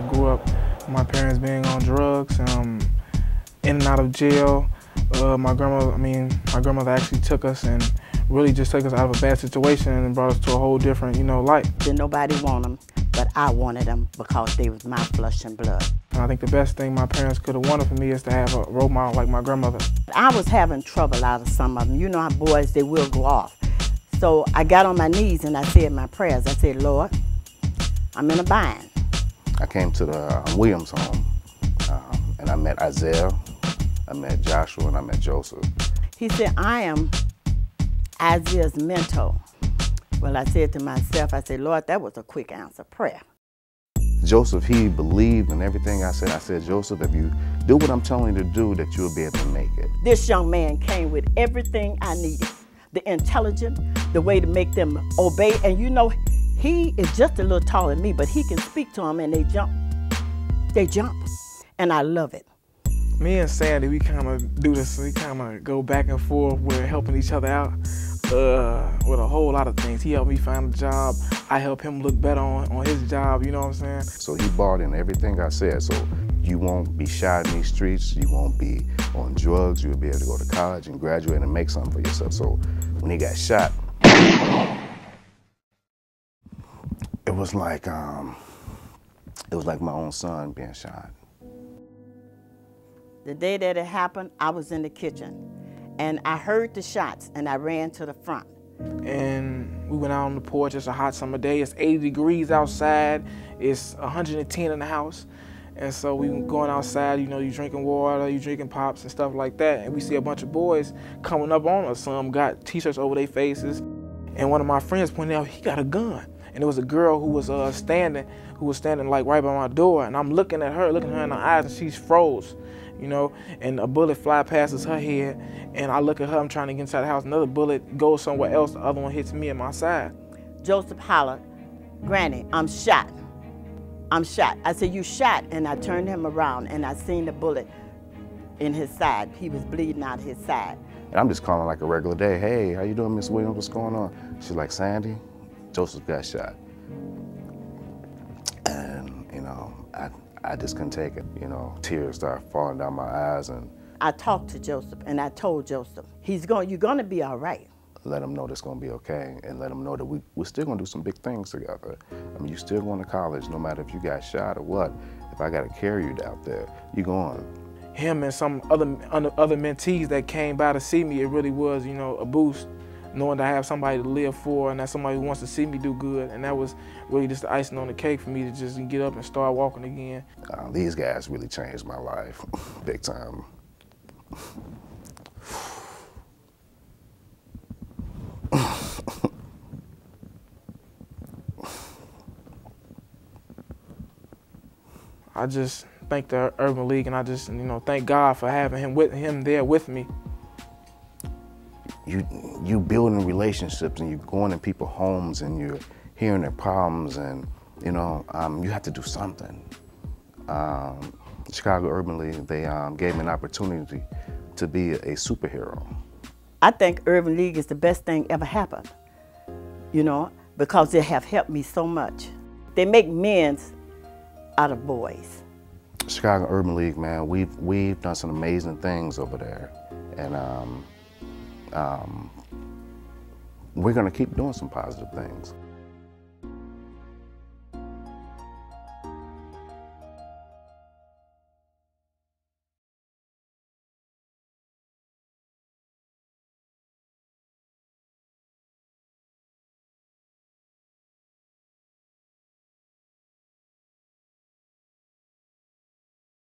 grew up my parents being on drugs, in and out of jail. My grandmother actually took us and really just took us out of a bad situation and brought us to a whole different, life. Did nobody want them, but I wanted them because they was my flesh and blood. And I think the best thing my parents could have wanted for me is to have a role model like my grandmother. I was having trouble out of some of them. You know how boys, they will go off. So I got on my knees and I said my prayers. I said, Lord, I'm in a bind. I came to the Williams home and I met Isaiah, I met Joshua, and I met Joseph. He said, I am Isaiah's mentor. Well, I said to myself, I said, Lord, that was a quick answer prayer. Joseph, he believed in everything I said. I said, Joseph, if you do what I'm telling you to do, that you'll be able to make it. This young man came with everything I needed. The intelligence, the way to make them obey. And he is just a little taller than me, but he can speak to them and they jump. They jump, and I love it. Me and Sandy, we kind of do this, we kind of go back and forth. We're helping each other out with a whole lot of things. He helped me find a job. I help him look better on his job, you know what I'm saying? So he bought in everything I said. So you won't be shot in these streets, you won't be on drugs, you'll be able to go to college and graduate and make something for yourself. So when he got shot, it was like my own son being shot. The day that it happened, I was in the kitchen and I heard the shots and I ran to the front. And we went out on the porch. It's a hot summer day. It's 80 degrees outside. It's 110 in the house. And so we going outside, you drinking water, you drinking pops and stuff like that. And we see a bunch of boys coming up on us. Some got t-shirts over their faces. And one of my friends pointed out, he got a gun. And there was a girl who was standing like right by my door. And I'm looking at her in the eyes, and she's froze, and a bullet fly passes her head. And I look at her, I'm trying to get inside the house. Another bullet goes somewhere else. The other one hits me in my side. Joseph hollered, Granny, I'm shot. I'm shot. I said, you shot? And I turned him around and I seen the bullet in his side. He was bleeding out his side. And I'm just calling like a regular day. Hey, how you doing, Miss Williams? What's going on? She's like, Sandy, Joseph got shot. And, I just couldn't take it. Tears started falling down my eyes. And I talked to Joseph and I told Joseph, you're gonna be all right. Let him know that's gonna be okay, and let him know that we're still gonna do some big things together. You still going to college, no matter if you got shot or what. If I gotta carry you out there, you going. Him and some other mentees that came by to see me, it really was, a boost, knowing that I have somebody to live for and that somebody who wants to see me do good. And that was really just the icing on the cake for me to just get up and start walking again. These guys really changed my life, big time. I just thank the Urban League, and I just, thank God for having him there with me. You building relationships, and you're going in people's homes, and you're hearing their problems, and you have to do something. Chicago Urban League, they gave me an opportunity to be a superhero. I think Urban League is the best thing ever happened, because they have helped me so much. They make men out of boys. Chicago Urban League, man, we've done some amazing things over there, and we're gonna keep doing some positive things.